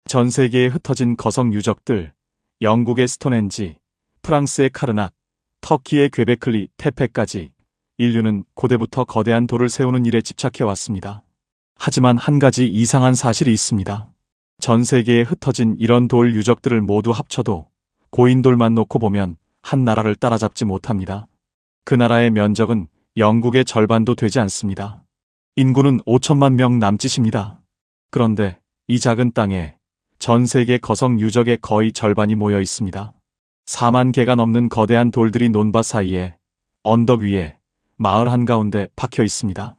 전 세계에 흩어진 거성 유적들, 영국의 스톤헨지, 프랑스의 카르낙, 터키의 괴베클리 테페까지 인류는 고대부터 거대한 돌을 세우는 일에 집착해왔습니다. 하지만 한 가지 이상한 사실이 있습니다. 전 세계에 흩어진 이런 돌 유적들을 모두 합쳐도 고인돌만 놓고 보면 한 나라를 따라잡지 못합니다. 그 나라의 면적은 영국의 절반도 되지 않습니다. 인구는 5천만 명 남짓입니다. 그런데 이 작은 땅에 전 세계 거성 유적의 거의 절반이 모여 있습니다. 4만 개가 넘는 거대한 돌들이 논밭 사이에, 언덕 위에, 마을 한가운데 박혀 있습니다.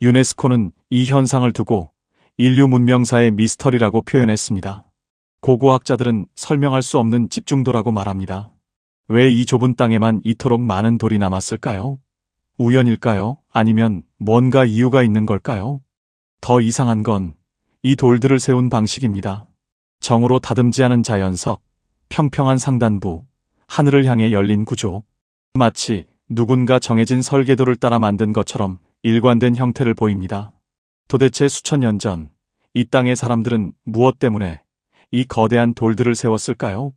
유네스코는 이 현상을 두고 인류 문명사의 미스터리라고 표현했습니다. 고고학자들은 설명할 수 없는 집중도라고 말합니다. 왜 이 좁은 땅에만 이토록 많은 돌이 남았을까요? 우연일까요? 아니면 뭔가 이유가 있는 걸까요? 더 이상한 건 이 돌들을 세운 방식입니다. 정으로 다듬지 않은 자연석, 평평한 상단부, 하늘을 향해 열린 구조. 마치 누군가 정해진 설계도를 따라 만든 것처럼 일관된 형태를 보입니다. 도대체 수천 년 전 이 땅의 사람들은 무엇 때문에 이 거대한 돌들을 세웠을까요?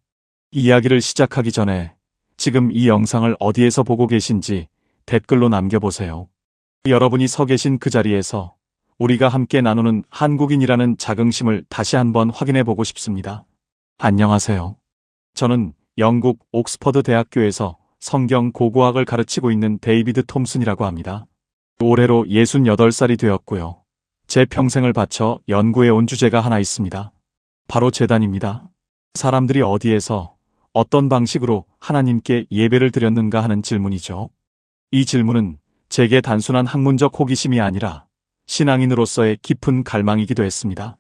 이야기를 시작하기 전에 지금 이 영상을 어디에서 보고 계신지 댓글로 남겨보세요. 여러분이 서 계신 그 자리에서 우리가 함께 나누는 한국인이라는 자긍심을 다시 한번 확인해 보고 싶습니다. 안녕하세요. 저는 영국 옥스퍼드 대학교에서 성경 고고학을 가르치고 있는 데이비드 톰슨이라고 합니다. 올해로 68살이 되었고요. 제 평생을 바쳐 연구해 온 주제가 하나 있습니다. 바로 제단입니다. 사람들이 어디에서 어떤 방식으로 하나님께 예배를 드렸는가 하는 질문이죠. 이 질문은 제게 단순한 학문적 호기심이 아니라 신앙인으로서의 깊은 갈망이기도 했습니다.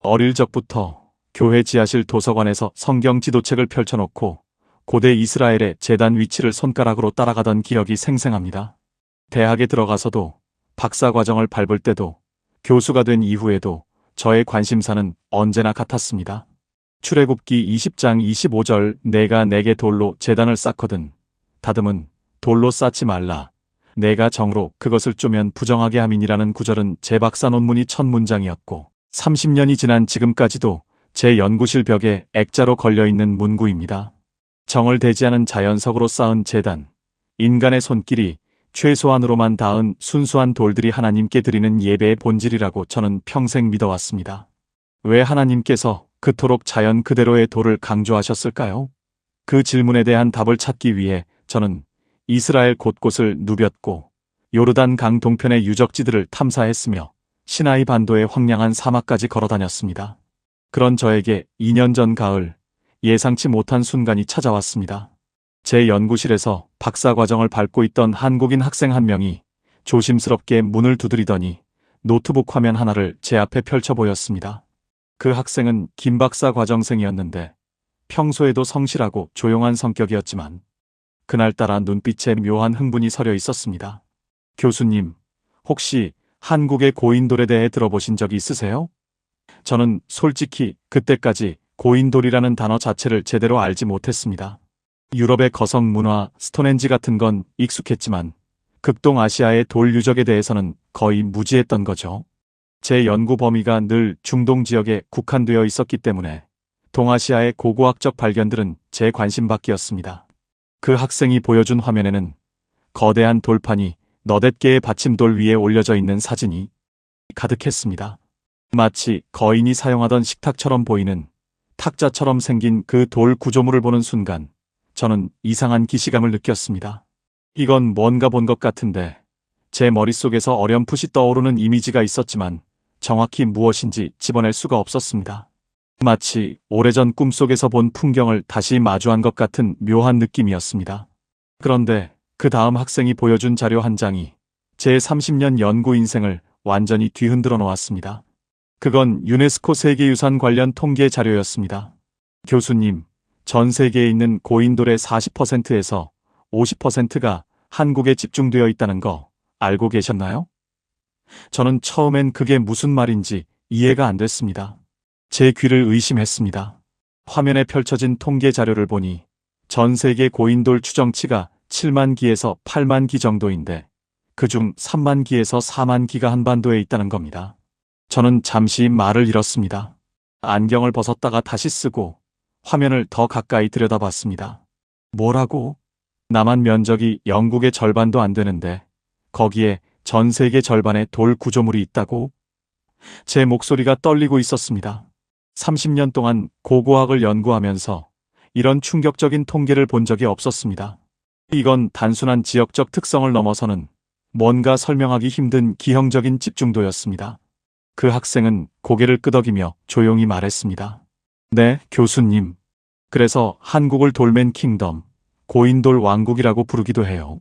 어릴 적부터 교회 지하실 도서관에서 성경 지도책을 펼쳐놓고 고대 이스라엘의 제단 위치를 손가락으로 따라가던 기억이 생생합니다. 대학에 들어가서도 박사 과정을 밟을 때도 교수가 된 이후에도 저의 관심사는 언제나 같았습니다. 출애굽기 20장 25절 내가 내게 돌로 제단을 쌓거든 다듬은 돌로 쌓지 말라. 내가 정으로 그것을 쪼면 부정하게 함이니라는 구절은 제 박사 논문이 첫 문장이었고 30년이 지난 지금까지도 제 연구실 벽에 액자로 걸려있는 문구입니다. 정을 대지 않은 자연석으로 쌓은 제단, 인간의 손길이 최소한으로만 닿은 순수한 돌들이 하나님께 드리는 예배의 본질이라고 저는 평생 믿어왔습니다. 왜 하나님께서 그토록 자연 그대로의 돌을 강조하셨을까요? 그 질문에 대한 답을 찾기 위해 저는 이스라엘 곳곳을 누볐고 요르단 강 동편의 유적지들을 탐사했으며 시나이 반도의 황량한 사막까지 걸어다녔습니다. 그런 저에게 2년 전 가을 예상치 못한 순간이 찾아왔습니다. 제 연구실에서 박사 과정을 밟고 있던 한국인 학생 한 명이 조심스럽게 문을 두드리더니 노트북 화면 하나를 제 앞에 펼쳐 보였습니다. 그 학생은 김 박사 과정생이었는데 평소에도 성실하고 조용한 성격이었지만 그날따라 눈빛에 묘한 흥분이 서려 있었습니다. 교수님, 혹시 한국의 고인돌에 대해 들어보신 적이 있으세요? 저는 솔직히 그때까지 고인돌이라는 단어 자체를 제대로 알지 못했습니다. 유럽의 거성 문화, 스톤헨지 같은 건 익숙했지만 극동아시아의 돌 유적에 대해서는 거의 무지했던 거죠. 제 연구 범위가 늘 중동 지역에 국한되어 있었기 때문에 동아시아의 고고학적 발견들은 제 관심 밖이었습니다. 그 학생이 보여준 화면에는 거대한 돌판이 너댓 개의 받침돌 위에 올려져 있는 사진이 가득했습니다. 마치 거인이 사용하던 식탁처럼 보이는 탁자처럼 생긴 그 돌 구조물을 보는 순간 저는 이상한 기시감을 느꼈습니다. 이건 뭔가 본 것 같은데 제 머릿속에서 어렴풋이 떠오르는 이미지가 있었지만 정확히 무엇인지 집어낼 수가 없었습니다. 마치 오래전 꿈속에서 본 풍경을 다시 마주한 것 같은 묘한 느낌이었습니다. 그런데 그 다음 학생이 보여준 자료 한 장이 제 30년 연구 인생을 완전히 뒤흔들어 놓았습니다. 그건 유네스코 세계유산 관련 통계 자료였습니다. 교수님, 전 세계에 있는 고인돌의 40%에서 50%가 한국에 집중되어 있다는 거 알고 계셨나요? 저는 처음엔 그게 무슨 말인지 이해가 안 됐습니다. 제 귀를 의심했습니다. 화면에 펼쳐진 통계 자료를 보니 전 세계 고인돌 추정치가 7만 기에서 8만 기 정도인데 그중 3만 기에서 4만 기가 한반도에 있다는 겁니다. 저는 잠시 말을 잃었습니다. 안경을 벗었다가 다시 쓰고 화면을 더 가까이 들여다봤습니다. 뭐라고? 남한 면적이 영국의 절반도 안 되는데 거기에 전 세계 절반의 돌 구조물이 있다고? 제 목소리가 떨리고 있었습니다. 30년 동안 고고학을 연구하면서 이런 충격적인 통계를 본 적이 없었습니다. 이건 단순한 지역적 특성을 넘어서는 뭔가 설명하기 힘든 기형적인 집중도였습니다. 그 학생은 고개를 끄덕이며 조용히 말했습니다. 네, 교수님. 그래서 한국을 돌맨 킹덤, 고인돌 왕국이라고 부르기도 해요.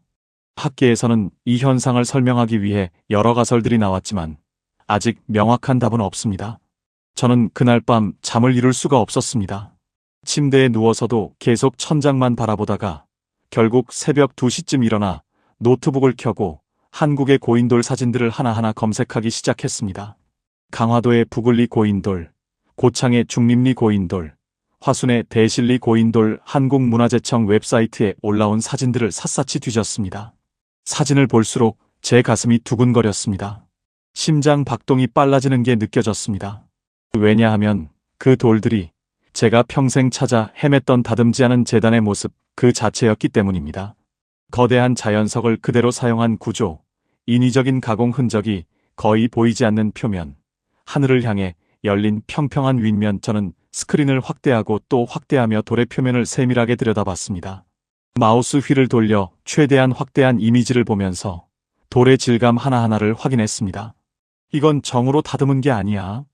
학계에서는 이 현상을 설명하기 위해 여러 가설들이 나왔지만 아직 명확한 답은 없습니다. 저는 그날 밤 잠을 이룰 수가 없었습니다. 침대에 누워서도 계속 천장만 바라보다가 결국 새벽 2시쯤 일어나 노트북을 켜고 한국의 고인돌 사진들을 하나하나 검색하기 시작했습니다. 강화도의 부글리 고인돌, 고창의 중림리 고인돌, 화순의 대실리 고인돌 한국문화재청 웹사이트에 올라온 사진들을 샅샅이 뒤졌습니다. 사진을 볼수록 제 가슴이 두근거렸습니다. 심장 박동이 빨라지는 게 느껴졌습니다. 왜냐하면 그 돌들이 제가 평생 찾아 헤맸던 다듬지 않은 재단의 모습 그 자체였기 때문입니다. 거대한 자연석을 그대로 사용한 구조, 인위적인 가공 흔적이 거의 보이지 않는 표면, 하늘을 향해 열린 평평한 윗면. 저는 스크린을 확대하고 또 확대하며 돌의 표면을 세밀하게 들여다봤습니다. 마우스 휠을 돌려 최대한 확대한 이미지를 보면서 돌의 질감 하나하나를 확인했습니다. 이건 정으로 다듬은 게 아니야.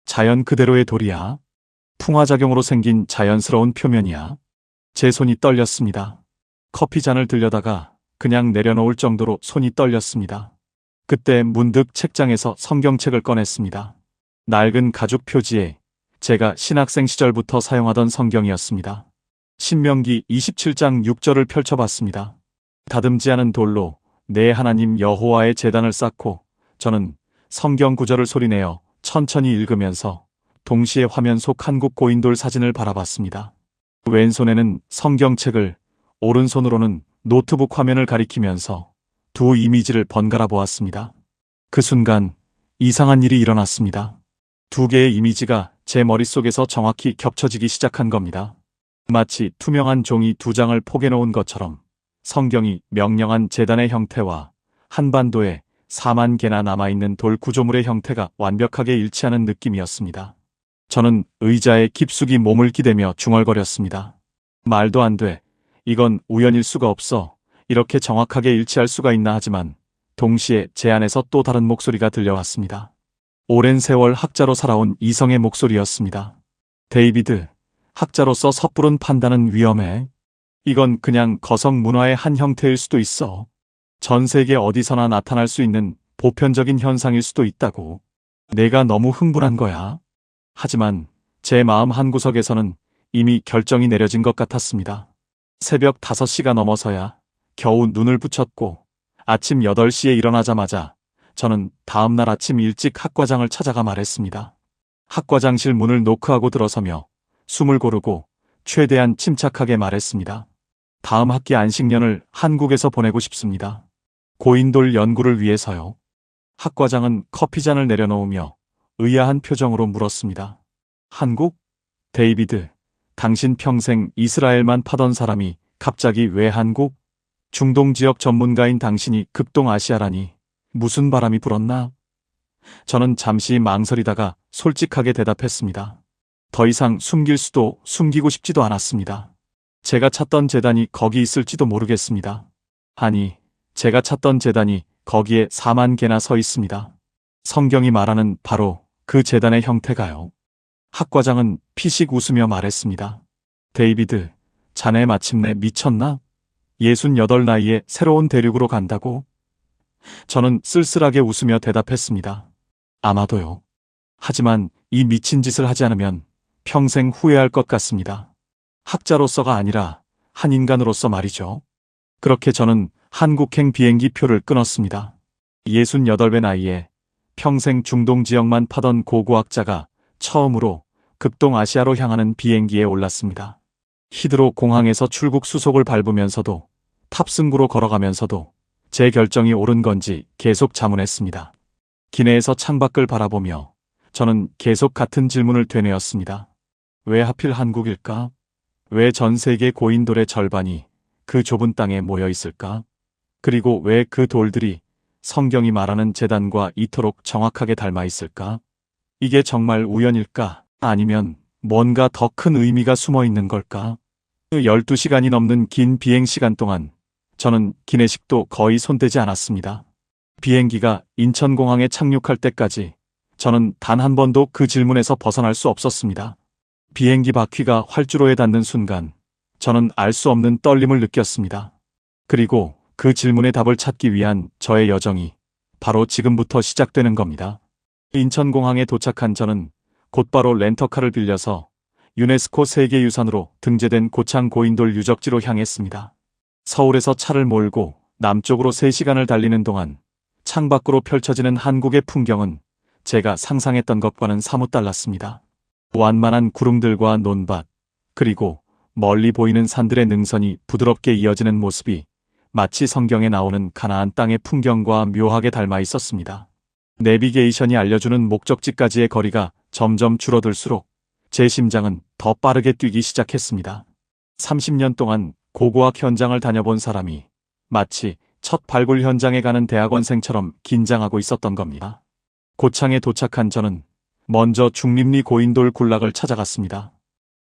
자연 그대로의 돌이야. 풍화작용으로 생긴 자연스러운 표면이야. 제 손이 떨렸습니다. 커피잔을 들려다가 그냥 내려놓을 정도로 손이 떨렸습니다. 그때 문득 책장에서 성경책을 꺼냈습니다. 낡은 가죽 표지에 제가 신학생 시절부터 사용하던 성경이었습니다. 신명기 27장 6절을 펼쳐봤습니다. 다듬지 않은 돌로 내 하나님 여호와의 제단을 쌓고. 저는 성경 구절을 소리내어 천천히 읽으면서 동시에 화면 속 한국 고인돌 사진을 바라봤습니다. 왼손에는 성경책을, 오른손으로는 노트북 화면을 가리키면서 두 이미지를 번갈아 보았습니다. 그 순간 이상한 일이 일어났습니다. 두 개의 이미지가 제 머릿속에서 정확히 겹쳐지기 시작한 겁니다. 마치 투명한 종이 두 장을 포개놓은 것처럼 성경이 명령한 제단의 형태와 한반도에 4만 개나 남아있는 돌 구조물의 형태가 완벽하게 일치하는 느낌이었습니다. 저는 의자에 깊숙이 몸을 기대며 중얼거렸습니다. 말도 안 돼. 이건 우연일 수가 없어. 이렇게 정확하게 일치할 수가 있나. 하지만 동시에 제 안에서 또 다른 목소리가 들려왔습니다. 오랜 세월 학자로 살아온 이성의 목소리였습니다. 데이비드, 학자로서 섣부른 판단은 위험해. 이건 그냥 거성 문화의 한 형태일 수도 있어. 전 세계 어디서나 나타날 수 있는 보편적인 현상일 수도 있다고. 내가 너무 흥분한 거야. 하지만 제 마음 한구석에서는 이미 결정이 내려진 것 같았습니다. 새벽 5시가 넘어서야 겨우 눈을 붙였고 아침 8시에 일어나자마자 저는 다음날 아침 일찍 학과장을 찾아가 말했습니다. 학과장실 문을 노크하고 들어서며 숨을 고르고 최대한 침착하게 말했습니다. 다음 학기 안식년을 한국에서 보내고 싶습니다. 고인돌 연구를 위해서요. 학과장은 커피잔을 내려놓으며 의아한 표정으로 물었습니다. 한국? 데이비드, 당신 평생 이스라엘만 파던 사람이 갑자기 왜 한국? 중동 지역 전문가인 당신이 극동아시아라니 무슨 바람이 불었나? 저는 잠시 망설이다가 솔직하게 대답했습니다. 더 이상 숨길 수도 숨기고 싶지도 않았습니다. 제가 찾던 재단이 거기 있을지도 모르겠습니다. 아니, 제가 찾던 재단이 거기에 4만 개나 서 있습니다. 성경이 말하는 바로 그 재단의 형태가요. 학과장은 피식 웃으며 말했습니다. 데이비드, 자네 마침내 미쳤나? 68 나이에 새로운 대륙으로 간다고? 저는 쓸쓸하게 웃으며 대답했습니다. 아마도요. 하지만 이 미친 짓을 하지 않으면 평생 후회할 것 같습니다. 학자로서가 아니라 한 인간으로서 말이죠. 그렇게 저는 한국행 비행기 표를 끊었습니다. 68배 나이에 평생 중동 지역만 파던 고고학자가 처음으로 극동아시아로 향하는 비행기에 올랐습니다. 히드로 공항에서 출국 수속을 밟으면서도 탑승구로 걸어가면서도 제 결정이 옳은 건지 계속 자문했습니다. 기내에서 창밖을 바라보며 저는 계속 같은 질문을 되뇌었습니다. 왜 하필 한국일까? 왜 전 세계 고인돌의 절반이 그 좁은 땅에 모여 있을까? 그리고 왜 그 돌들이 성경이 말하는 제단과 이토록 정확하게 닮아 있을까? 이게 정말 우연일까? 아니면 뭔가 더 큰 의미가 숨어 있는 걸까? 12시간이 넘는 긴 비행 시간 동안 저는 기내식도 거의 손대지 않았습니다. 비행기가 인천공항에 착륙할 때까지 저는 단 한 번도 그 질문에서 벗어날 수 없었습니다. 비행기 바퀴가 활주로에 닿는 순간 저는 알 수 없는 떨림을 느꼈습니다. 그리고 그 질문의 답을 찾기 위한 저의 여정이 바로 지금부터 시작되는 겁니다. 인천공항에 도착한 저는 곧바로 렌터카를 빌려서 유네스코 세계유산으로 등재된 고창 고인돌 유적지로 향했습니다. 서울에서 차를 몰고 남쪽으로 3시간을 달리는 동안 창밖으로 펼쳐지는 한국의 풍경은 제가 상상했던 것과는 사뭇 달랐습니다. 완만한 구름들과 논밭, 그리고 멀리 보이는 산들의 능선이 부드럽게 이어지는 모습이 마치 성경에 나오는 가나안 땅의 풍경과 묘하게 닮아 있었습니다. 내비게이션이 알려주는 목적지까지의 거리가 점점 줄어들수록 제 심장은 더 빠르게 뛰기 시작했습니다. 30년 동안 고고학 현장을 다녀본 사람이 마치 첫 발굴 현장에 가는 대학원생처럼 긴장하고 있었던 겁니다. 고창에 도착한 저는 먼저 중림리 고인돌 군락을 찾아갔습니다.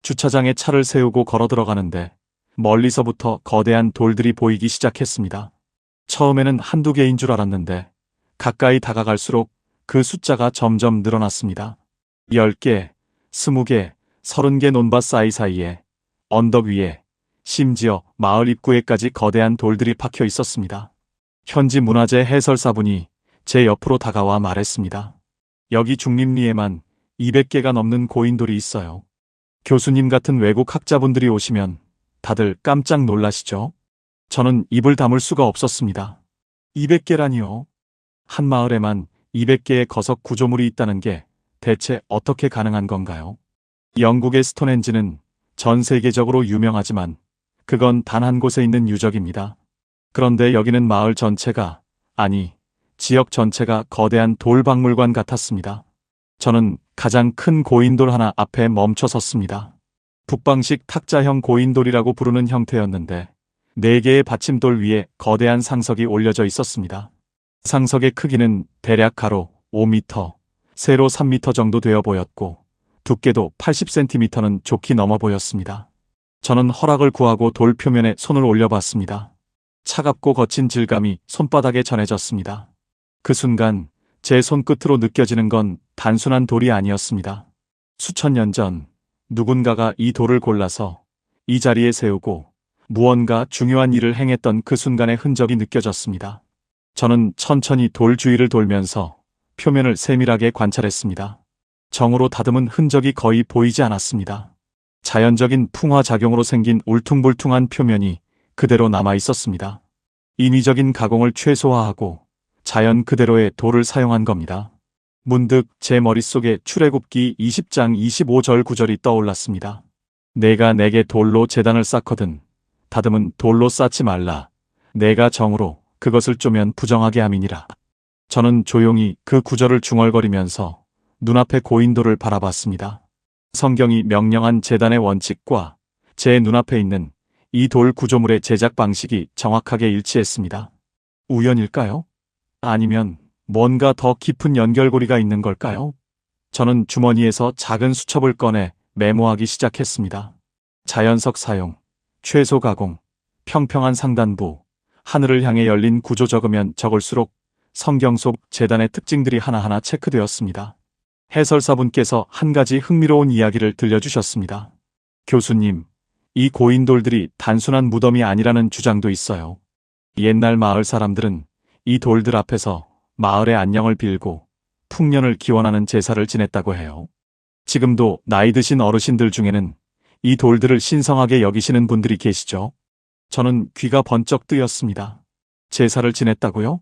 주차장에 차를 세우고 걸어 들어가는데 멀리서부터 거대한 돌들이 보이기 시작했습니다. 처음에는 한두 개인 줄 알았는데 가까이 다가갈수록 그 숫자가 점점 늘어났습니다. 10개, 20개, 30개 논밭 사이사이에, 언덕 위에, 심지어 마을 입구에까지 거대한 돌들이 박혀 있었습니다. 현지 문화재 해설사분이 제 옆으로 다가와 말했습니다. 여기 중림리에만 200개가 넘는 고인돌이 있어요. 교수님 같은 외국 학자분들이 오시면 다들 깜짝 놀라시죠? 저는 입을 다물 수가 없었습니다. 200개라니요? 한 마을에만 200개의 거석 구조물이 있다는 게 대체 어떻게 가능한 건가요? 영국의 스톤헨지는 전 세계적으로 유명하지만 그건 단 한 곳에 있는 유적입니다. 그런데 여기는 마을 전체가, 아니, 지역 전체가 거대한 돌박물관 같았습니다. 저는 가장 큰 고인돌 하나 앞에 멈춰 섰습니다. 북방식 탁자형 고인돌이라고 부르는 형태였는데 4개의 받침돌 위에 거대한 상석이 올려져 있었습니다. 상석의 크기는 대략 가로 5m, 세로 3m 정도 되어 보였고 두께도 80cm는 좋게 넘어 보였습니다. 저는 허락을 구하고 돌 표면에 손을 올려봤습니다. 차갑고 거친 질감이 손바닥에 전해졌습니다. 그 순간 제 손끝으로 느껴지는 건 단순한 돌이 아니었습니다. 수천 년 전 누군가가 이 돌을 골라서 이 자리에 세우고 무언가 중요한 일을 행했던 그 순간의 흔적이 느껴졌습니다. 저는 천천히 돌 주위를 돌면서 표면을 세밀하게 관찰했습니다. 정으로 다듬은 흔적이 거의 보이지 않았습니다. 자연적인 풍화작용으로 생긴 울퉁불퉁한 표면이 그대로 남아 있었습니다. 인위적인 가공을 최소화하고 자연 그대로의 돌을 사용한 겁니다. 문득 제 머릿속에 출애굽기 20장 25절 구절이 떠올랐습니다. 내가 내게 돌로 제단을 쌓거든 다듬은 돌로 쌓지 말라. 내가 정으로 그것을 쪼면 부정하게 함이니라. 저는 조용히 그 구절을 중얼거리면서 눈앞의 고인돌을 바라봤습니다. 성경이 명령한 제단의 원칙과 제 눈앞에 있는 이 돌 구조물의 제작 방식이 정확하게 일치했습니다. 우연일까요? 아니면 뭔가 더 깊은 연결고리가 있는 걸까요? 저는 주머니에서 작은 수첩을 꺼내 메모하기 시작했습니다. 자연석 사용, 최소 가공, 평평한 상단부, 하늘을 향해 열린 구조 적으면 적을수록 성경 속 제단의 특징들이 하나하나 체크되었습니다. 해설사분께서 한 가지 흥미로운 이야기를 들려주셨습니다. 교수님, 이 고인돌들이 단순한 무덤이 아니라는 주장도 있어요. 옛날 마을 사람들은 이 돌들 앞에서 마을의 안녕을 빌고 풍년을 기원하는 제사를 지냈다고 해요. 지금도 나이 드신 어르신들 중에는 이 돌들을 신성하게 여기시는 분들이 계시죠. 저는 귀가 번쩍 뜨였습니다. 제사를 지냈다고요?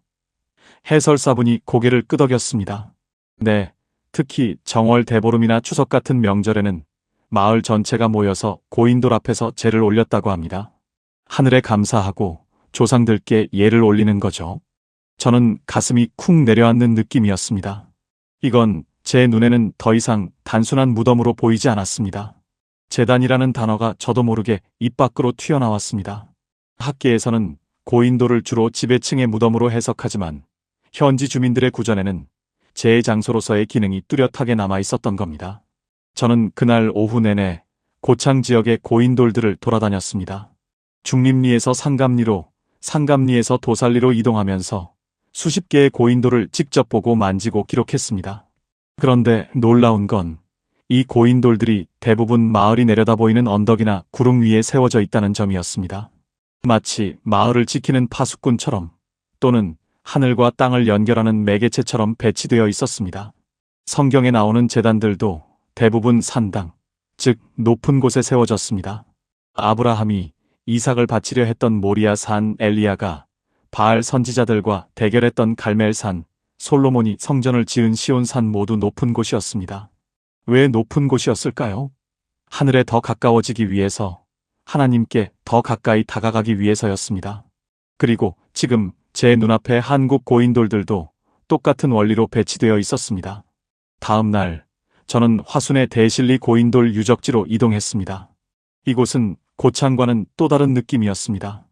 해설사분이 고개를 끄덕였습니다. 네, 특히 정월 대보름이나 추석 같은 명절에는 마을 전체가 모여서 고인돌 앞에서 제를 올렸다고 합니다. 하늘에 감사하고 조상들께 예를 올리는 거죠. 저는 가슴이 쿵 내려앉는 느낌이었습니다. 이건 제 눈에는 더 이상 단순한 무덤으로 보이지 않았습니다. 제단이라는 단어가 저도 모르게 입 밖으로 튀어나왔습니다. 학계에서는 고인돌을 주로 지배층의 무덤으로 해석하지만 현지 주민들의 구전에는 재해 장소로서의 기능이 뚜렷하게 남아 있었던 겁니다. 저는 그날 오후 내내 고창 지역의 고인돌들을 돌아다녔습니다. 중림리에서 상감리로, 상감리에서 도살리로 이동하면서 수십 개의 고인돌을 직접 보고 만지고 기록했습니다. 그런데 놀라운 건 이 고인돌들이 대부분 마을이 내려다 보이는 언덕이나 구릉 위에 세워져 있다는 점이었습니다. 마치 마을을 지키는 파수꾼처럼 또는 하늘과 땅을 연결하는 매개체처럼 배치되어 있었습니다. 성경에 나오는 제단들도 대부분 산당, 즉 높은 곳에 세워졌습니다. 아브라함이 이삭을 바치려 했던 모리아 산, 엘리야가 바알 선지자들과 대결했던 갈멜산, 솔로몬이 성전을 지은 시온산 모두 높은 곳이었습니다. 왜 높은 곳이었을까요? 하늘에 더 가까워지기 위해서, 하나님께 더 가까이 다가가기 위해서였습니다. 그리고 지금 제 눈앞에 한국 고인돌들도 똑같은 원리로 배치되어 있었습니다. 다음 날, 저는 화순의 대실리 고인돌 유적지로 이동했습니다. 이곳은 고창과는 또 다른 느낌이었습니다.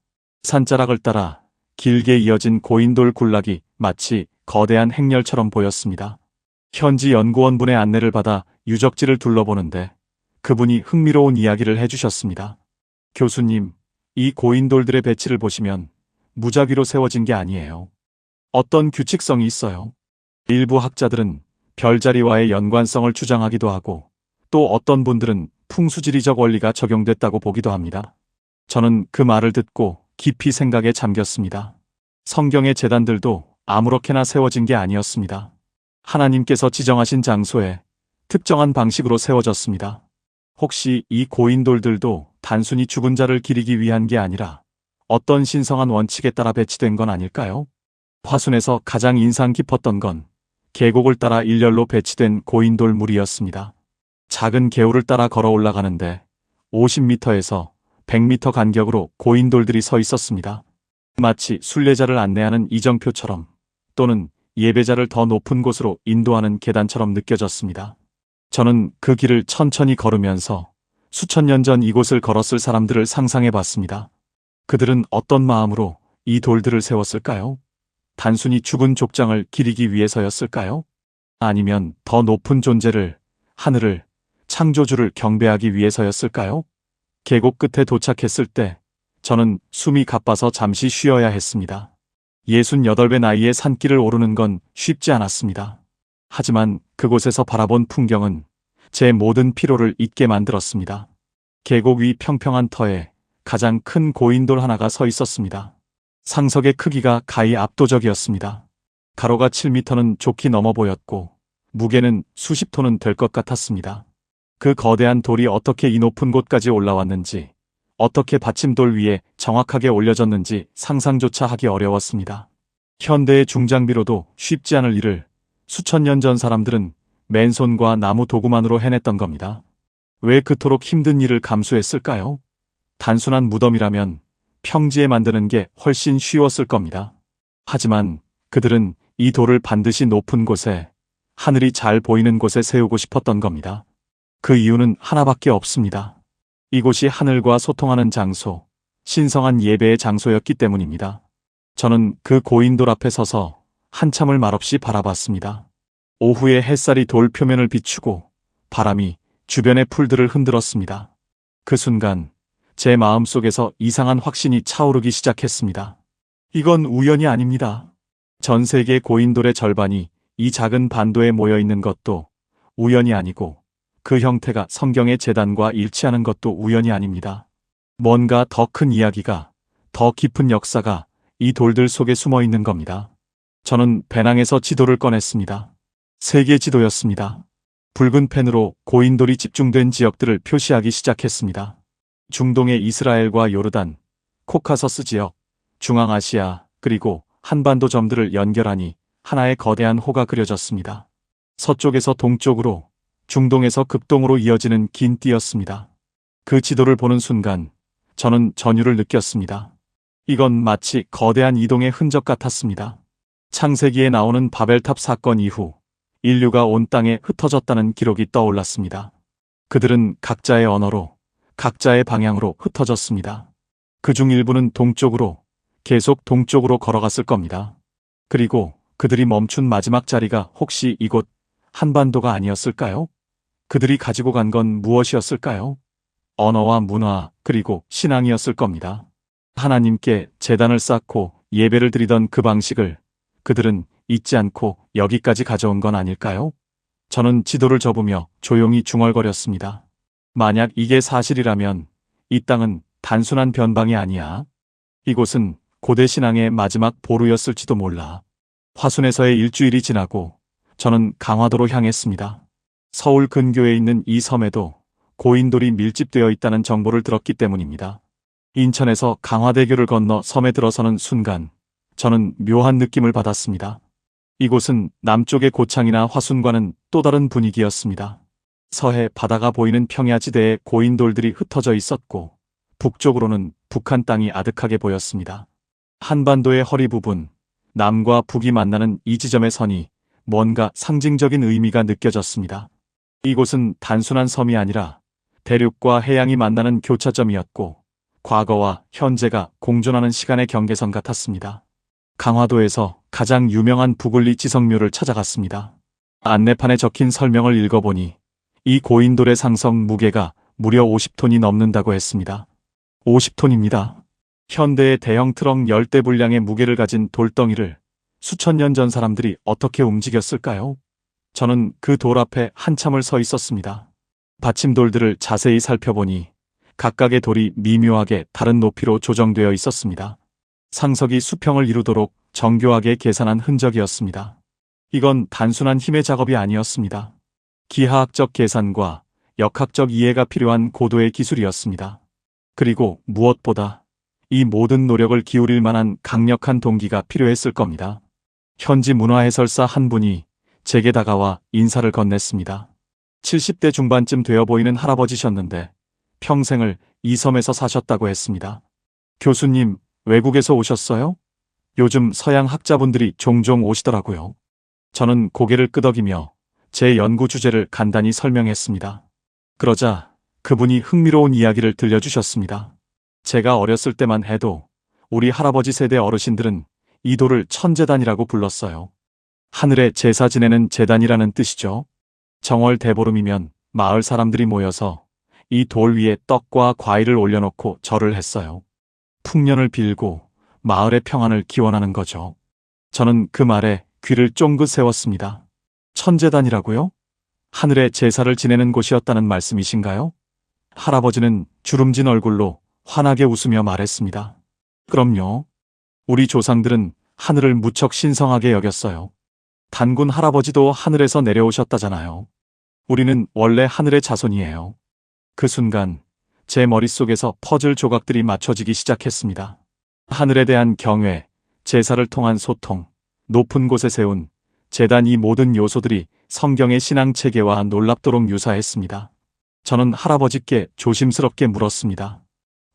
산자락을 따라 길게 이어진 고인돌 군락이 마치 거대한 행렬처럼 보였습니다. 현지 연구원분의 안내를 받아 유적지를 둘러보는데 그분이 흥미로운 이야기를 해주셨습니다. 교수님, 이 고인돌들의 배치를 보시면 무작위로 세워진 게 아니에요. 어떤 규칙성이 있어요. 일부 학자들은 별자리와의 연관성을 주장하기도 하고 또 어떤 분들은 풍수지리적 원리가 적용됐다고 보기도 합니다. 저는 그 말을 듣고 깊이 생각에 잠겼습니다. 성경의 제단들도 아무렇게나 세워진 게 아니었습니다. 하나님께서 지정하신 장소에 특정한 방식으로 세워졌습니다. 혹시 이 고인돌들도 단순히 죽은 자를 기리기 위한 게 아니라 어떤 신성한 원칙에 따라 배치된 건 아닐까요? 화순에서 가장 인상 깊었던 건 계곡을 따라 일렬로 배치된 고인돌 무리였습니다. 작은 개울을 따라 걸어 올라가는데 50m에서 100m 간격으로 고인돌들이 서 있었습니다. 마치 순례자를 안내하는 이정표처럼 또는 예배자를 더 높은 곳으로 인도하는 계단처럼 느껴졌습니다. 저는 그 길을 천천히 걸으면서 수천 년 전 이곳을 걸었을 사람들을 상상해 봤습니다. 그들은 어떤 마음으로 이 돌들을 세웠을까요? 단순히 죽은 족장을 기리기 위해서였을까요? 아니면 더 높은 존재를, 하늘을, 창조주를 경배하기 위해서였을까요? 계곡 끝에 도착했을 때 저는 숨이 가빠서 잠시 쉬어야 했습니다. 68배 나이에 산길을 오르는 건 쉽지 않았습니다. 하지만 그곳에서 바라본 풍경은 제 모든 피로를 잊게 만들었습니다. 계곡 위 평평한 터에 가장 큰 고인돌 하나가 서 있었습니다. 상석의 크기가 가히 압도적이었습니다. 가로가 7m는 좋게 넘어 보였고 무게는 수십 톤은 될 것 같았습니다. 그 거대한 돌이 어떻게 이 높은 곳까지 올라왔는지, 어떻게 받침돌 위에 정확하게 올려졌는지 상상조차 하기 어려웠습니다. 현대의 중장비로도 쉽지 않을 일을 수천 년 전 사람들은 맨손과 나무 도구만으로 해냈던 겁니다. 왜 그토록 힘든 일을 감수했을까요? 단순한 무덤이라면 평지에 만드는 게 훨씬 쉬웠을 겁니다. 하지만 그들은 이 돌을 반드시 높은 곳에, 하늘이 잘 보이는 곳에 세우고 싶었던 겁니다. 그 이유는 하나밖에 없습니다. 이곳이 하늘과 소통하는 장소, 신성한 예배의 장소였기 때문입니다. 저는 그 고인돌 앞에 서서 한참을 말없이 바라봤습니다. 오후에 햇살이 돌 표면을 비추고 바람이 주변의 풀들을 흔들었습니다. 그 순간 제 마음속에서 이상한 확신이 차오르기 시작했습니다. 이건 우연이 아닙니다. 전 세계 고인돌의 절반이 이 작은 반도에 모여 있는 것도 우연이 아니고 그 형태가 성경의 제단과 일치하는 것도 우연이 아닙니다. 뭔가 더 큰 이야기가, 더 깊은 역사가 이 돌들 속에 숨어 있는 겁니다. 저는 배낭에서 지도를 꺼냈습니다. 세계 지도였습니다. 붉은 펜으로 고인돌이 집중된 지역들을 표시하기 시작했습니다. 중동의 이스라엘과 요르단, 코카서스 지역, 중앙아시아, 그리고 한반도 점들을 연결하니 하나의 거대한 호가 그려졌습니다. 서쪽에서 동쪽으로, 중동에서 극동으로 이어지는 긴 띠였습니다. 그 지도를 보는 순간 저는 전율을 느꼈습니다. 이건 마치 거대한 이동의 흔적 같았습니다. 창세기에 나오는 바벨탑 사건 이후 인류가 온 땅에 흩어졌다는 기록이 떠올랐습니다. 그들은 각자의 언어로, 각자의 방향으로 흩어졌습니다. 그중 일부는 동쪽으로, 계속 동쪽으로 걸어갔을 겁니다. 그리고 그들이 멈춘 마지막 자리가 혹시 이곳 한반도가 아니었을까요? 그들이 가지고 간 건 무엇이었을까요? 언어와 문화, 그리고 신앙이었을 겁니다. 하나님께 제단을 쌓고 예배를 드리던 그 방식을 그들은 잊지 않고 여기까지 가져온 건 아닐까요? 저는 지도를 접으며 조용히 중얼거렸습니다. 만약 이게 사실이라면 이 땅은 단순한 변방이 아니야. 이곳은 고대 신앙의 마지막 보루였을지도 몰라. 화순에서의 일주일이 지나고 저는 강화도로 향했습니다. 서울 근교에 있는 이 섬에도 고인돌이 밀집되어 있다는 정보를 들었기 때문입니다. 인천에서 강화대교를 건너 섬에 들어서는 순간 저는 묘한 느낌을 받았습니다. 이곳은 남쪽의 고창이나 화순과는 또 다른 분위기였습니다. 서해 바다가 보이는 평야지대에 고인돌들이 흩어져 있었고 북쪽으로는 북한 땅이 아득하게 보였습니다. 한반도의 허리 부분, 남과 북이 만나는 이 지점의 선이 뭔가 상징적인 의미가 느껴졌습니다. 이곳은 단순한 섬이 아니라 대륙과 해양이 만나는 교차점이었고 과거와 현재가 공존하는 시간의 경계선 같았습니다. 강화도에서 가장 유명한 부글리 지성묘를 찾아갔습니다. 안내판에 적힌 설명을 읽어보니 이 고인돌의 상성 무게가 무려 50톤이 넘는다고 했습니다. 50톤입니다. 현대의 대형 트럭 10대 분량의 무게를 가진 돌덩이를 수천 년 전 사람들이 어떻게 움직였을까요? 저는 그 돌 앞에 한참을 서 있었습니다. 받침돌들을 자세히 살펴보니 각각의 돌이 미묘하게 다른 높이로 조정되어 있었습니다. 상석이 수평을 이루도록 정교하게 계산한 흔적이었습니다. 이건 단순한 힘의 작업이 아니었습니다. 기하학적 계산과 역학적 이해가 필요한 고도의 기술이었습니다. 그리고 무엇보다 이 모든 노력을 기울일 만한 강력한 동기가 필요했을 겁니다. 현지 문화해설사 한 분이 제게 다가와 인사를 건넸습니다. 70대 중반쯤 되어 보이는 할아버지셨는데 평생을 이 섬에서 사셨다고 했습니다. 교수님, 외국에서 오셨어요? 요즘 서양 학자분들이 종종 오시더라고요. 저는 고개를 끄덕이며 제 연구 주제를 간단히 설명했습니다. 그러자 그분이 흥미로운 이야기를 들려주셨습니다. 제가 어렸을 때만 해도 우리 할아버지 세대 어르신들은 이 돌을 천재단이라고 불렀어요. 하늘에 제사 지내는 제단이라는 뜻이죠. 정월 대보름이면 마을 사람들이 모여서 이 돌 위에 떡과 과일을 올려놓고 절을 했어요. 풍년을 빌고 마을의 평안을 기원하는 거죠. 저는 그 말에 귀를 쫑긋 세웠습니다. 천재단이라고요? 하늘에 제사를 지내는 곳이었다는 말씀이신가요? 할아버지는 주름진 얼굴로 환하게 웃으며 말했습니다. 그럼요. 우리 조상들은 하늘을 무척 신성하게 여겼어요. 단군 할아버지도 하늘에서 내려오셨다잖아요. 우리는 원래 하늘의 자손이에요. 그 순간 제 머릿속에서 퍼즐 조각들이 맞춰지기 시작했습니다. 하늘에 대한 경외, 제사를 통한 소통, 높은 곳에 세운 제단 이 모든 요소들이 성경의 신앙 체계와 놀랍도록 유사했습니다. 저는 할아버지께 조심스럽게 물었습니다.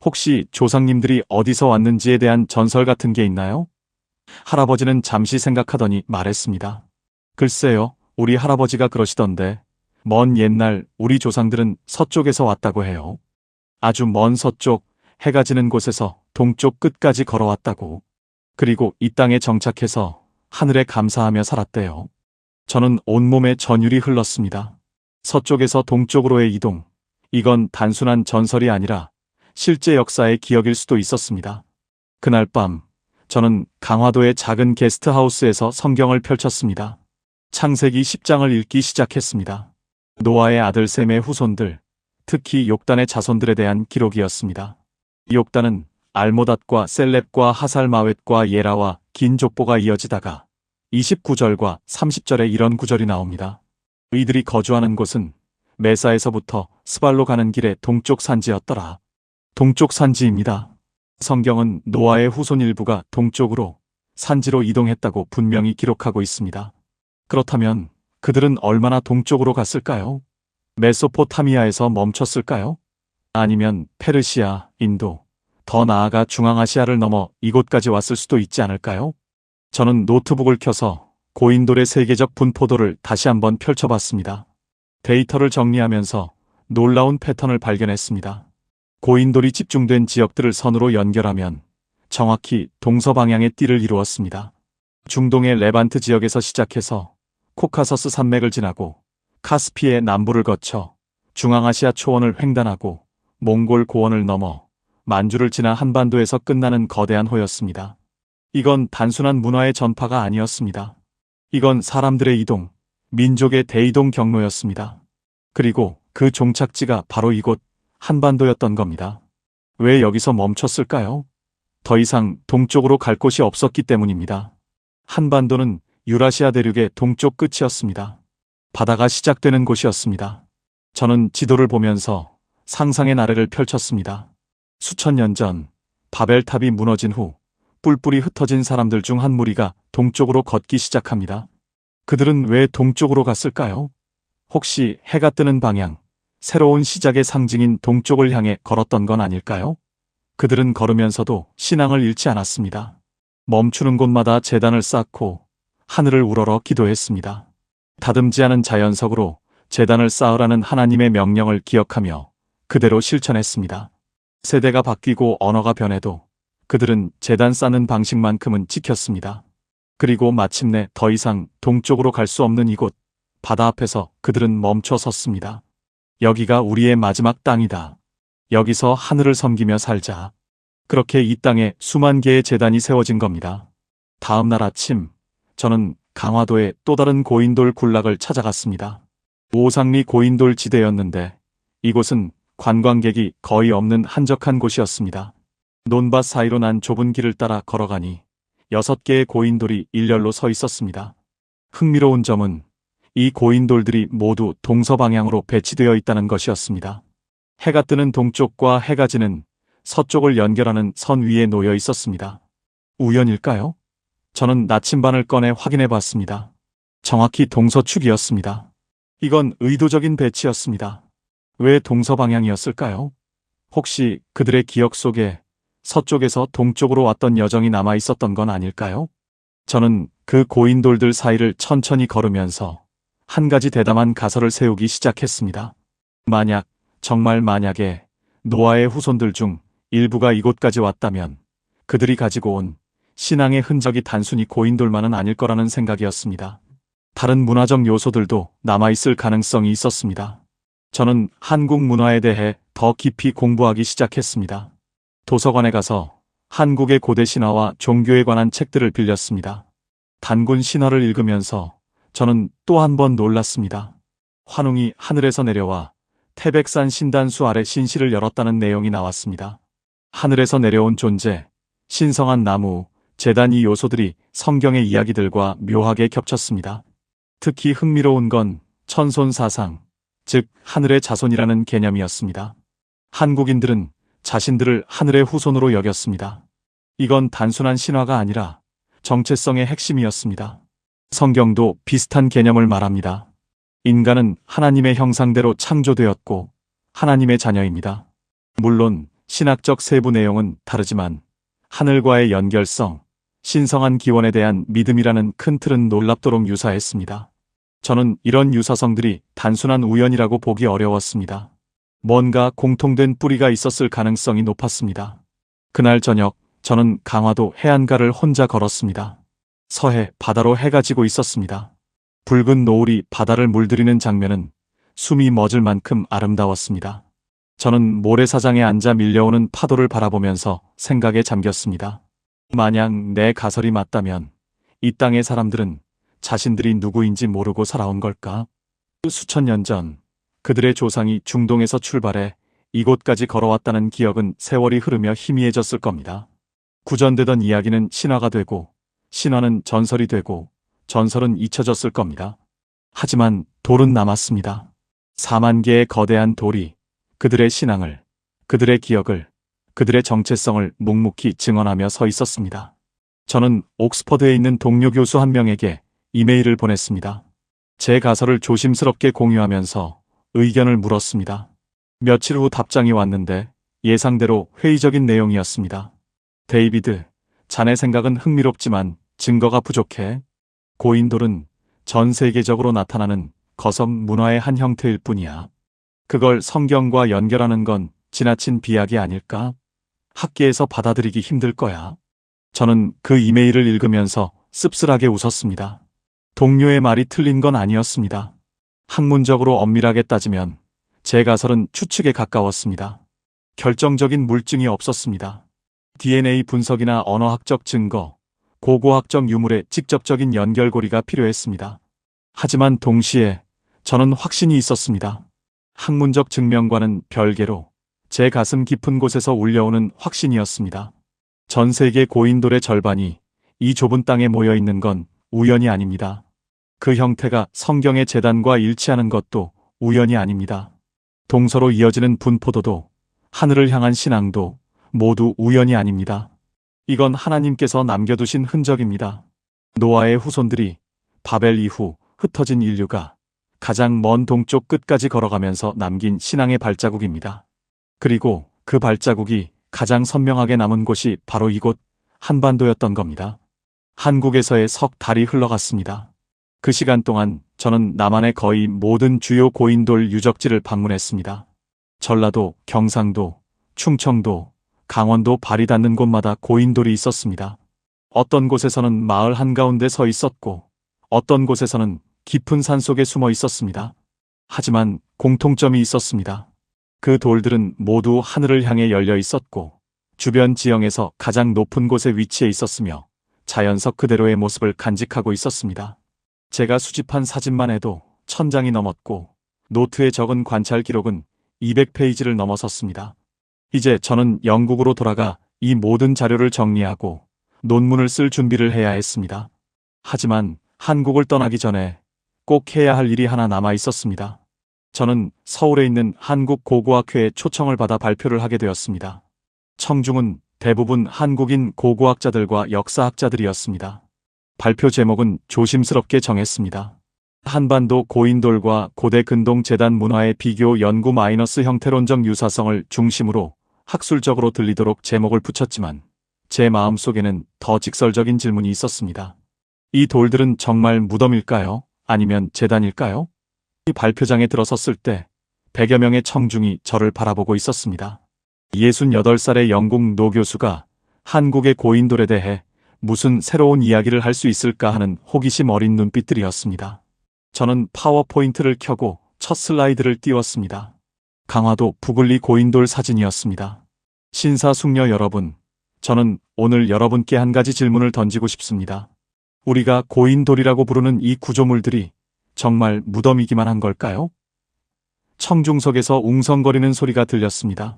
혹시 조상님들이 어디서 왔는지에 대한 전설 같은 게 있나요? 할아버지는 잠시 생각하더니 말했습니다. 글쎄요, 우리 할아버지가 그러시던데 먼 옛날 우리 조상들은 서쪽에서 왔다고 해요. 아주 먼 서쪽, 해가 지는 곳에서 동쪽 끝까지 걸어왔다고. 그리고 이 땅에 정착해서 하늘에 감사하며 살았대요. 저는 온몸에 전율이 흘렀습니다. 서쪽에서 동쪽으로의 이동, 이건 단순한 전설이 아니라 실제 역사의 기억일 수도 있었습니다. 그날 밤, 저는 강화도의 작은 게스트하우스에서 성경을 펼쳤습니다. 창세기 10장을 읽기 시작했습니다. 노아의 아들 셈의 후손들, 특히 욕단의 자손들에 대한 기록이었습니다. 욕단은 알모닷과 셀렙과 하살마웻과 예라와 긴 족보가 이어지다가 29절과 30절에 이런 구절이 나옵니다. 이들이 거주하는 곳은 메사에서부터 스발로 가는 길의 동쪽 산지였더라. 동쪽 산지입니다. 성경은 노아의 후손 일부가 동쪽으로 산지로 이동했다고 분명히 기록하고 있습니다. 그렇다면 그들은 얼마나 동쪽으로 갔을까요? 메소포타미아에서 멈췄을까요? 아니면 페르시아, 인도, 더 나아가 중앙아시아를 넘어 이곳까지 왔을 수도 있지 않을까요? 저는 노트북을 켜서 고인돌의 세계적 분포도를 다시 한번 펼쳐봤습니다. 데이터를 정리하면서 놀라운 패턴을 발견했습니다. 고인돌이 집중된 지역들을 선으로 연결하면 정확히 동서방향의 띠를 이루었습니다. 중동의 레반트 지역에서 시작해서 코카서스 산맥을 지나고 카스피의 남부를 거쳐 중앙아시아 초원을 횡단하고 몽골 고원을 넘어 만주를 지나 한반도에서 끝나는 거대한 호였습니다. 이건 단순한 문화의 전파가 아니었습니다. 이건 사람들의 이동, 민족의 대이동 경로였습니다. 그리고 그 종착지가 바로 이곳 한반도였던 겁니다. 왜 여기서 멈췄을까요? 더 이상 동쪽으로 갈 곳이 없었기 때문입니다. 한반도는 유라시아 대륙의 동쪽 끝이었습니다. 바다가 시작되는 곳이었습니다. 저는 지도를 보면서 상상의 나래를 펼쳤습니다. 수천 년 전 바벨탑이 무너진 후 뿔뿔이 흩어진 사람들 중 한 무리가 동쪽으로 걷기 시작합니다. 그들은 왜 동쪽으로 갔을까요? 혹시 해가 뜨는 방향, 새로운 시작의 상징인 동쪽을 향해 걸었던 건 아닐까요? 그들은 걸으면서도 신앙을 잃지 않았습니다. 멈추는 곳마다 제단을 쌓고 하늘을 우러러 기도했습니다. 다듬지 않은 자연석으로 제단을 쌓으라는 하나님의 명령을 기억하며 그대로 실천했습니다. 세대가 바뀌고 언어가 변해도 그들은 제단 쌓는 방식만큼은 지켰습니다. 그리고 마침내 더 이상 동쪽으로 갈 수 없는 이곳, 바다 앞에서 그들은 멈춰 섰습니다. 여기가 우리의 마지막 땅이다. 여기서 하늘을 섬기며 살자. 그렇게 이 땅에 수만 개의 제단이 세워진 겁니다. 다음 날 아침, 저는 강화도의 또 다른 고인돌 군락을 찾아갔습니다. 오상리 고인돌 지대였는데 이곳은 관광객이 거의 없는 한적한 곳이었습니다. 논밭 사이로 난 좁은 길을 따라 걸어가니 6개의 고인돌이 일렬로 서 있었습니다. 흥미로운 점은 이 고인돌들이 모두 동서방향으로 배치되어 있다는 것이었습니다. 해가 뜨는 동쪽과 해가 지는 서쪽을 연결하는 선 위에 놓여 있었습니다. 우연일까요? 저는 나침반을 꺼내 확인해 봤습니다. 정확히 동서축이었습니다. 이건 의도적인 배치였습니다. 왜 동서방향이었을까요? 혹시 그들의 기억 속에 서쪽에서 동쪽으로 왔던 여정이 남아 있었던 건 아닐까요? 저는 그 고인돌들 사이를 천천히 걸으면서 한 가지 대담한 가설을 세우기 시작했습니다. 만약, 정말 만약에 노아의 후손들 중 일부가 이곳까지 왔다면 그들이 가지고 온 신앙의 흔적이 단순히 고인돌만은 아닐 거라는 생각이었습니다. 다른 문화적 요소들도 남아있을 가능성이 있었습니다. 저는 한국 문화에 대해 더 깊이 공부하기 시작했습니다. 도서관에 가서 한국의 고대 신화와 종교에 관한 책들을 빌렸습니다. 단군 신화를 읽으면서 저는 또 한 번 놀랐습니다. 환웅이 하늘에서 내려와 태백산 신단수 아래 신실을 열었다는 내용이 나왔습니다. 하늘에서 내려온 존재, 신성한 나무, 제단 이 요소들이 성경의 이야기들과 묘하게 겹쳤습니다. 특히 흥미로운 건 천손사상, 즉 하늘의 자손이라는 개념이었습니다. 한국인들은 자신들을 하늘의 후손으로 여겼습니다. 이건 단순한 신화가 아니라 정체성의 핵심이었습니다. 성경도 비슷한 개념을 말합니다. 인간은 하나님의 형상대로 창조되었고 하나님의 자녀입니다. 물론 신학적 세부 내용은 다르지만 하늘과의 연결성, 신성한 기원에 대한 믿음이라는 큰 틀은 놀랍도록 유사했습니다. 저는 이런 유사성들이 단순한 우연이라고 보기 어려웠습니다. 뭔가 공통된 뿌리가 있었을 가능성이 높았습니다. 그날 저녁, 저는 강화도 해안가를 혼자 걸었습니다. 서해 바다로 해가 지고 있었습니다. 붉은 노을이 바다를 물들이는 장면은 숨이 멎을 만큼 아름다웠습니다. 저는 모래사장에 앉아 밀려오는 파도를 바라보면서 생각에 잠겼습니다. 만약 내 가설이 맞다면 이 땅의 사람들은 자신들이 누구인지 모르고 살아온 걸까? 수천 년 전 그들의 조상이 중동에서 출발해 이곳까지 걸어왔다는 기억은 세월이 흐르며 희미해졌을 겁니다. 구전되던 이야기는 신화가 되고 신화는 전설이 되고 전설은 잊혀졌을 겁니다. 하지만 돌은 남았습니다. 4만 개의 거대한 돌이 그들의 신앙을, 그들의 기억을, 그들의 정체성을 묵묵히 증언하며 서 있었습니다. 저는 옥스퍼드에 있는 동료 교수 한 명에게 이메일을 보냈습니다. 제 가설을 조심스럽게 공유하면서 의견을 물었습니다. 며칠 후 답장이 왔는데 예상대로 회의적인 내용이었습니다. 데이비드, 자네 생각은 흥미롭지만 증거가 부족해. 고인돌은 전 세계적으로 나타나는 거성 문화의 한 형태일 뿐이야. 그걸 성경과 연결하는 건 지나친 비약이 아닐까? 학계에서 받아들이기 힘들 거야. 저는 그 이메일을 읽으면서 씁쓸하게 웃었습니다. 동료의 말이 틀린 건 아니었습니다. 학문적으로 엄밀하게 따지면 제 가설은 추측에 가까웠습니다. 결정적인 물증이 없었습니다. DNA 분석이나 언어학적 증거, 고고학적 유물의 직접적인 연결고리가 필요했습니다. 하지만 동시에 저는 확신이 있었습니다. 학문적 증명과는 별개로 제 가슴 깊은 곳에서 울려오는 확신이었습니다. 전 세계 고인돌의 절반이 이 좁은 땅에 모여 있는 건 우연이 아닙니다. 그 형태가 성경의 제단과 일치하는 것도 우연이 아닙니다. 동서로 이어지는 분포도도 하늘을 향한 신앙도 모두 우연이 아닙니다. 이건 하나님께서 남겨두신 흔적입니다. 노아의 후손들이 바벨 이후 흩어진 인류가 가장 먼 동쪽 끝까지 걸어가면서 남긴 신앙의 발자국입니다. 그리고 그 발자국이 가장 선명하게 남은 곳이 바로 이곳 한반도였던 겁니다. 한국에서의 석 달이 흘러갔습니다. 그 시간 동안 저는 남한의 거의 모든 주요 고인돌 유적지를 방문했습니다. 전라도, 경상도, 충청도, 강원도 발이 닿는 곳마다 고인돌이 있었습니다. 어떤 곳에서는 마을 한가운데 서 있었고 어떤 곳에서는 깊은 산속에 숨어 있었습니다. 하지만 공통점이 있었습니다. 그 돌들은 모두 하늘을 향해 열려 있었고 주변 지형에서 가장 높은 곳에 위치해 있었으며 자연석 그대로의 모습을 간직하고 있었습니다. 제가 수집한 사진만 해도 1000장이 넘었고 노트에 적은 관찰 기록은 200페이지를 넘어섰습니다. 이제 저는 영국으로 돌아가 이 모든 자료를 정리하고 논문을 쓸 준비를 해야 했습니다. 하지만 한국을 떠나기 전에 꼭 해야 할 일이 하나 남아 있었습니다. 저는 서울에 있는 한국고고학회에 초청을 받아 발표를 하게 되었습니다. 청중은 대부분 한국인 고고학자들과 역사학자들이었습니다. 발표 제목은 조심스럽게 정했습니다. 한반도 고인돌과 고대 근동 제단 문화의 비교 연구 마이너스 형태론적 유사성을 중심으로 학술적으로 들리도록 제목을 붙였지만 제 마음속에는 더 직설적인 질문이 있었습니다. 이 돌들은 정말 무덤일까요? 아니면 제단일까요? 이 발표장에 들어섰을 때 100여 명의 청중이 저를 바라보고 있었습니다. 68살의 영국 노 교수가 한국의 고인돌에 대해 무슨 새로운 이야기를 할 수 있을까 하는 호기심 어린 눈빛들이었습니다. 저는 파워포인트를 켜고 첫 슬라이드를 띄웠습니다. 강화도 부글리 고인돌 사진이었습니다. 신사숙녀 여러분, 저는 오늘 여러분께 한 가지 질문을 던지고 싶습니다. 우리가 고인돌이라고 부르는 이 구조물들이 정말 무덤이기만 한 걸까요? 청중석에서 웅성거리는 소리가 들렸습니다.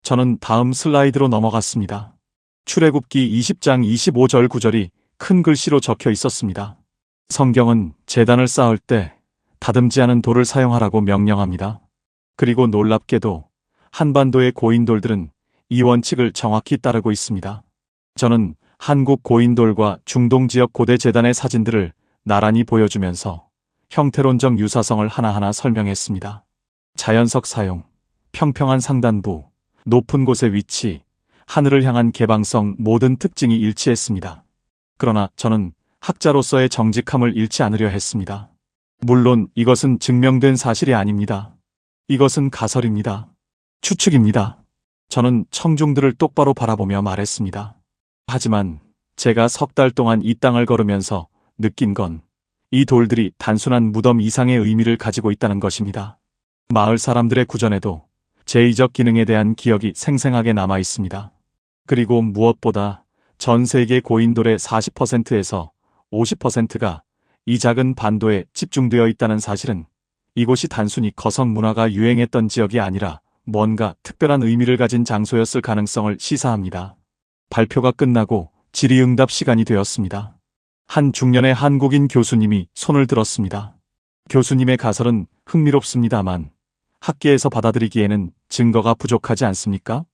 저는 다음 슬라이드로 넘어갔습니다. 출애굽기 20장 25절 9절이 큰 글씨로 적혀 있었습니다. 성경은 제단을 쌓을 때 다듬지 않은 돌을 사용하라고 명령합니다. 그리고 놀랍게도 한반도의 고인돌들은 이 원칙을 정확히 따르고 있습니다. 저는 한국 고인돌과 중동 지역 고대 제단의 사진들을 나란히 보여주면서 형태론적 유사성을 하나하나 설명했습니다. 자연석 사용, 평평한 상단부, 높은 곳의 위치, 하늘을 향한 개방성 모든 특징이 일치했습니다. 그러나 저는 학자로서의 정직함을 잃지 않으려 했습니다. 물론 이것은 증명된 사실이 아닙니다. 이것은 가설입니다. 추측입니다. 저는 청중들을 똑바로 바라보며 말했습니다. 하지만 제가 석 달 동안 이 땅을 걸으면서 느낀 건 이 돌들이 단순한 무덤 이상의 의미를 가지고 있다는 것입니다. 마을 사람들의 구전에도 제2적 기능에 대한 기억이 생생하게 남아 있습니다. 그리고 무엇보다 전 세계 고인돌의 40%에서 50%가 이 작은 반도에 집중되어 있다는 사실은 이곳이 단순히 거성 문화가 유행했던 지역이 아니라 뭔가 특별한 의미를 가진 장소였을 가능성을 시사합니다. 발표가 끝나고 질의응답 시간이 되었습니다. 한 중년의 한국인 교수님이 손을 들었습니다. 교수님의 가설은 흥미롭습니다만 학계에서 받아들이기에는 증거가 부족하지 않습니까?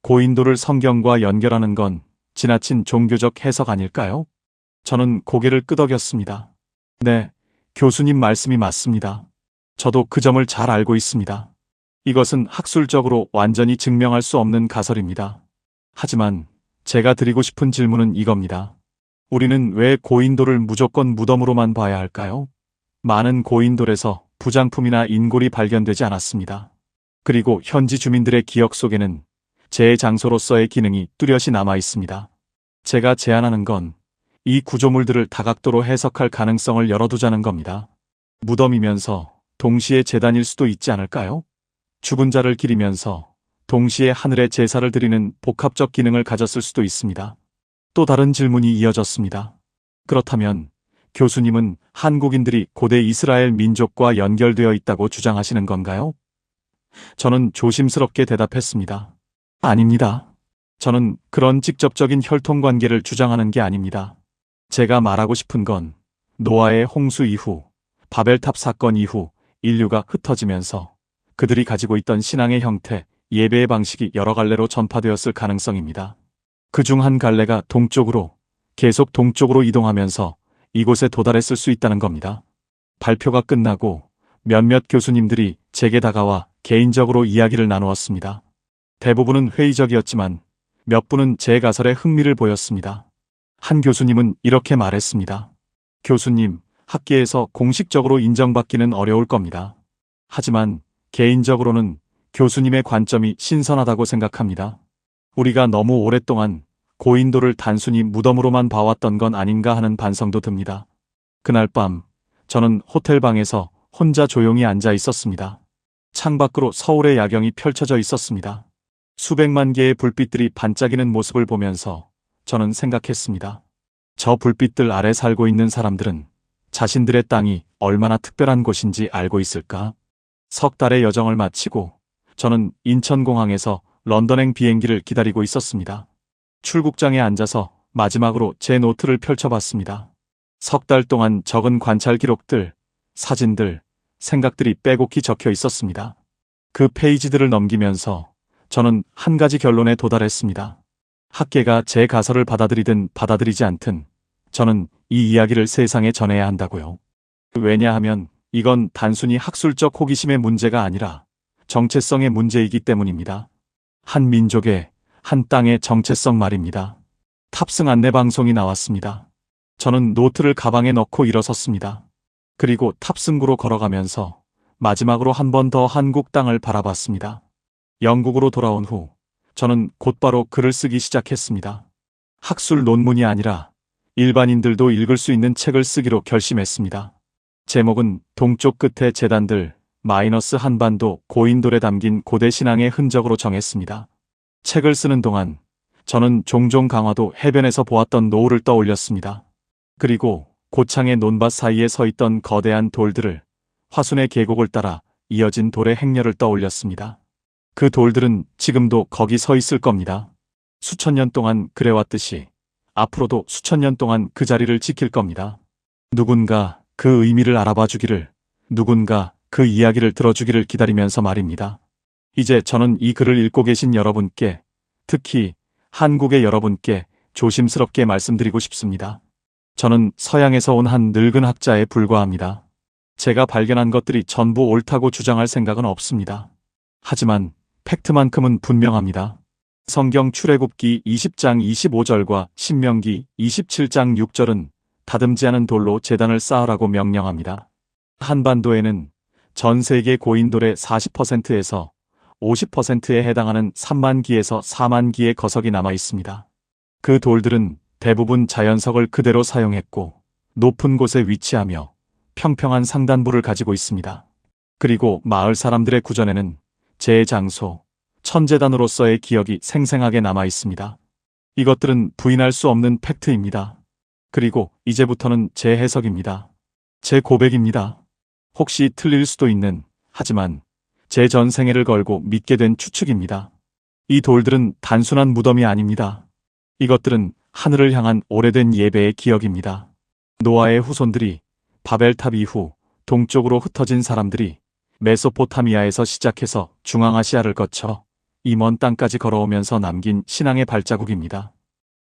고인돌을 성경과 연결하는 건 지나친 종교적 해석 아닐까요? 저는 고개를 끄덕였습니다. 네, 교수님 말씀이 맞습니다. 저도 그 점을 잘 알고 있습니다. 이것은 학술적으로 완전히 증명할 수 없는 가설입니다. 하지만 제가 드리고 싶은 질문은 이겁니다. 우리는 왜 고인돌을 무조건 무덤으로만 봐야 할까요? 많은 고인돌에서 부장품이나 인골이 발견되지 않았습니다. 그리고 현지 주민들의 기억 속에는 재장소로서의 기능이 뚜렷이 남아 있습니다. 제가 제안하는 건 이 구조물들을 다각도로 해석할 가능성을 열어두자는 겁니다. 무덤이면서 동시에 제단일 수도 있지 않을까요? 죽은 자를 기리면서 동시에 하늘에 제사를 드리는 복합적 기능을 가졌을 수도 있습니다. 또 다른 질문이 이어졌습니다. 그렇다면 교수님은 한국인들이 고대 이스라엘 민족과 연결되어 있다고 주장하시는 건가요? 저는 조심스럽게 대답했습니다. 아닙니다. 저는 그런 직접적인 혈통관계를 주장하는 게 아닙니다. 제가 말하고 싶은 건 노아의 홍수 이후, 바벨탑 사건 이후 인류가 흩어지면서 그들이 가지고 있던 신앙의 형태, 예배의 방식이 여러 갈래로 전파되었을 가능성입니다. 그중 한 갈래가 동쪽으로, 계속 동쪽으로 이동하면서 이곳에 도달했을 수 있다는 겁니다. 발표가 끝나고 몇몇 교수님들이 제게 다가와 개인적으로 이야기를 나누었습니다. 대부분은 회의적이었지만 몇 분은 제 가설에 흥미를 보였습니다. 한 교수님은 이렇게 말했습니다. 교수님, 학계에서 공식적으로 인정받기는 어려울 겁니다. 하지만 개인적으로는 교수님의 관점이 신선하다고 생각합니다. 우리가 너무 오랫동안 고인돌을 단순히 무덤으로만 봐왔던 건 아닌가 하는 반성도 듭니다. 그날 밤, 저는 호텔 방에서 혼자 조용히 앉아 있었습니다. 창밖으로 서울의 야경이 펼쳐져 있었습니다. 수백만 개의 불빛들이 반짝이는 모습을 보면서 저는 생각했습니다. 저 불빛들 아래 살고 있는 사람들은 자신들의 땅이 얼마나 특별한 곳인지 알고 있을까? 석 달의 여정을 마치고 저는 인천공항에서 런던행 비행기를 기다리고 있었습니다. 출국장에 앉아서 마지막으로 제 노트를 펼쳐봤습니다. 석 달 동안 적은 관찰 기록들, 사진들, 생각들이 빼곡히 적혀 있었습니다. 그 페이지들을 넘기면서 저는 한 가지 결론에 도달했습니다. 학계가 제 가설을 받아들이든 받아들이지 않든 저는 이 이야기를 세상에 전해야 한다고요. 왜냐하면 이건 단순히 학술적 호기심의 문제가 아니라 정체성의 문제이기 때문입니다. 한 민족의, 한 땅의 정체성 말입니다. 탑승 안내 방송이 나왔습니다. 저는 노트를 가방에 넣고 일어섰습니다. 그리고 탑승구로 걸어가면서 마지막으로 한 번 더 한국 땅을 바라봤습니다. 영국으로 돌아온 후 저는 곧바로 글을 쓰기 시작했습니다. 학술 논문이 아니라 일반인들도 읽을 수 있는 책을 쓰기로 결심했습니다. 제목은 동쪽 끝의 제단들 마이너스 한반도 고인돌에 담긴 고대 신앙의 흔적으로 정했습니다. 책을 쓰는 동안 저는 종종 강화도 해변에서 보았던 노을을 떠올렸습니다. 그리고 고창의 논밭 사이에 서 있던 거대한 돌들을, 화순의 계곡을 따라 이어진 돌의 행렬을 떠올렸습니다. 그 돌들은 지금도 거기 서 있을 겁니다. 수천 년 동안 그래왔듯이 앞으로도 수천 년 동안 그 자리를 지킬 겁니다. 누군가 그 의미를 알아봐 주기를, 누군가 그 이야기를 들어주기를 기다리면서 말입니다. 이제 저는 이 글을 읽고 계신 여러분께, 특히 한국의 여러분께 조심스럽게 말씀드리고 싶습니다. 저는 서양에서 온 한 늙은 학자에 불과합니다. 제가 발견한 것들이 전부 옳다고 주장할 생각은 없습니다. 하지만 팩트만큼은 분명합니다. 성경 출애굽기 20장 25절과 신명기 27장 6절은 다듬지 않은 돌로 제단을 쌓으라고 명령합니다. 한반도에는 전 세계 고인돌의 40%에서 50%에 해당하는 3만 기에서 4만 기의 거석이 남아 있습니다. 그 돌들은 대부분 자연석을 그대로 사용했고 높은 곳에 위치하며 평평한 상단부를 가지고 있습니다. 그리고 마을 사람들의 구전에는 재장소, 천재단으로서의 기억이 생생하게 남아 있습니다. 이것들은 부인할 수 없는 팩트입니다. 그리고 이제부터는 제 해석입니다. 제 고백입니다. 혹시 틀릴 수도 있는, 하지만 제 전생애를 걸고 믿게 된 추측입니다. 이 돌들은 단순한 무덤이 아닙니다. 이것들은 하늘을 향한 오래된 예배의 기억입니다. 노아의 후손들이 바벨탑 이후 동쪽으로 흩어진 사람들이 메소포타미아에서 시작해서 중앙아시아를 거쳐 이 먼 땅까지 걸어오면서 남긴 신앙의 발자국입니다.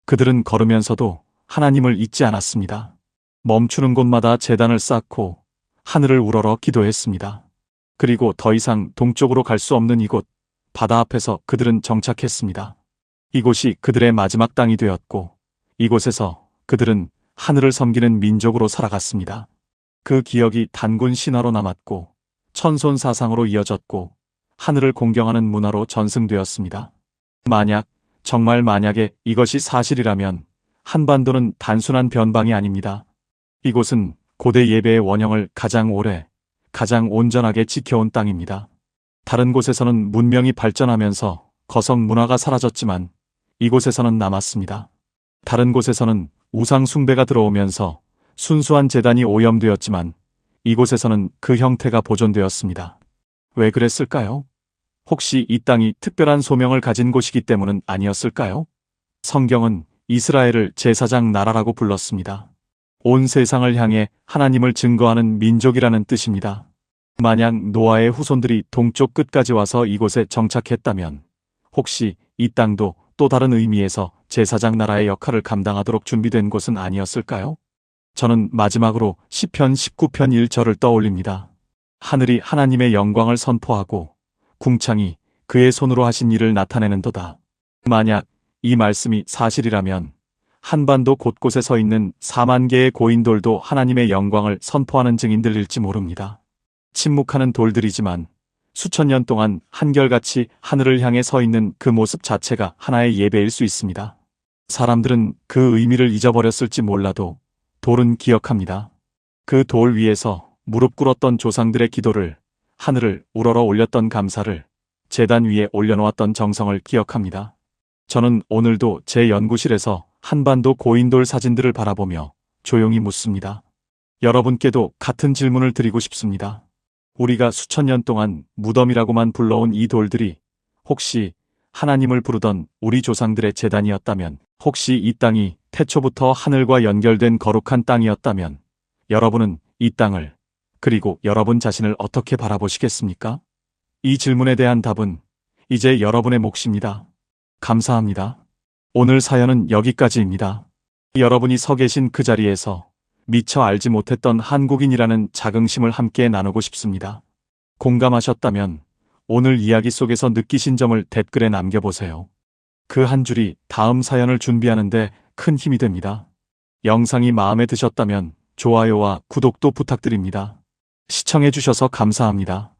그들은 걸으면서도 하나님을 잊지 않았습니다. 멈추는 곳마다 제단을 쌓고 하늘을 우러러 기도했습니다. 그리고 더 이상 동쪽으로 갈 수 없는 이곳, 바다 앞에서 그들은 정착했습니다. 이곳이 그들의 마지막 땅이 되었고 이곳에서 그들은 하늘을 섬기는 민족으로 살아갔습니다. 그 기억이 단군 신화로 남았고 천손 사상으로 이어졌고 하늘을 공경하는 문화로 전승되었습니다. 정말 만약에 이것이 사실이라면 한반도는 단순한 변방이 아닙니다. 이곳은 고대 예배의 원형을 가장 오래, 가장 온전하게 지켜온 땅입니다. 다른 곳에서는 문명이 발전하면서 거성 문화가 사라졌지만 이곳에서는 남았습니다. 다른 곳에서는 우상 숭배가 들어오면서 순수한 제단이 오염되었지만 이곳에서는 그 형태가 보존되었습니다. 왜 그랬을까요? 혹시 이 땅이 특별한 소명을 가진 곳이기 때문은 아니었을까요? 성경은 이스라엘을 제사장 나라라고 불렀습니다. 온 세상을 향해 하나님을 증거하는 민족이라는 뜻입니다. 만약 노아의 후손들이 동쪽 끝까지 와서 이곳에 정착했다면 혹시 이 땅도 또 다른 의미에서 제사장 나라의 역할을 감당하도록 준비된 곳은 아니었을까요? 저는 마지막으로 시편 19편 1절을 떠올립니다. 하늘이 하나님의 영광을 선포하고 궁창이 그의 손으로 하신 일을 나타내는도다. 만약 이 말씀이 사실이라면 한반도 곳곳에 서 있는 4만 개의 고인돌도 하나님의 영광을 선포하는 증인들일지 모릅니다. 침묵하는 돌들이지만 수천 년 동안 한결같이 하늘을 향해 서 있는 그 모습 자체가 하나의 예배일 수 있습니다. 사람들은 그 의미를 잊어버렸을지 몰라도 돌은 기억합니다. 그 돌 위에서 무릎 꿇었던 조상들의 기도를, 하늘을 우러러 올렸던 감사를, 제단 위에 올려놓았던 정성을 기억합니다. 저는 오늘도 제 연구실에서 한반도 고인돌 사진들을 바라보며 조용히 묻습니다. 여러분께도 같은 질문을 드리고 싶습니다. 우리가 수천 년 동안 무덤이라고만 불러온 이 돌들이 혹시 하나님을 부르던 우리 조상들의 제단이었다면, 혹시 이 땅이 태초부터 하늘과 연결된 거룩한 땅이었다면 여러분은 이 땅을, 그리고 여러분 자신을 어떻게 바라보시겠습니까? 이 질문에 대한 답은 이제 여러분의 몫입니다. 감사합니다. 오늘 사연은 여기까지입니다. 여러분이 서 계신 그 자리에서 미처 알지 못했던 한국인이라는 자긍심을 함께 나누고 싶습니다. 공감하셨다면 오늘 이야기 속에서 느끼신 점을 댓글에 남겨보세요. 그 한 줄이 다음 사연을 준비하는데 큰 힘이 됩니다. 영상이 마음에 드셨다면 좋아요와 구독도 부탁드립니다. 시청해주셔서 감사합니다.